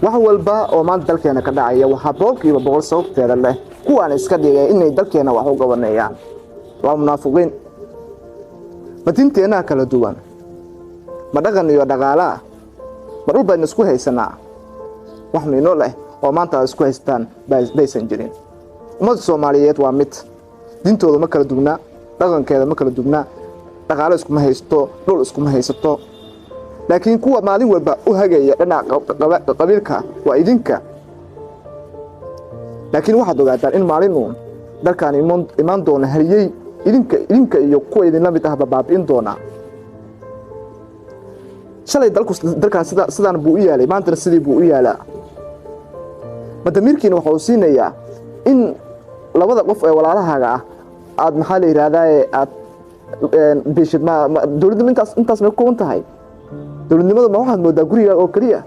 wax walba oo maanta dalkeena ka dhacaya waxa boqolkiiba boqol sababteeda leh kuwaan iska dhigay inay dalkeena wax u qabanayaan waa munaafiqiin madinteena kala duwan ma dhaqan iyo dhaqaala ma dhul baan isku haysanaa wax miino leh oo maanta isku haystaan baysan jirin ummadda Soomaaliyeed waa mid dintooda ma kala duwana dhaqankeeda ma kala duwana dhaqaale isku ma haysto dhul isku ma haysto laakiin kuwa maalin walba u hagaya dhinaca qabiilka waa idinka laakiin waxaad ogaataan in maalin uu dalkan iman doona haliyay idinka iyo kuwa idin la mid ah baabi'in doona shalay dalkan sidaan buu u yaalay maanta sidii buu u yaalaa madamirkiina waxa uu siinayaa in labada qof ee walaalahaaga ah aad maxaa la yiraahdaa aad bishid ma dawladda intaas ma ku tahay dawladnimada ma waxaad moodaa guriga oo kaliya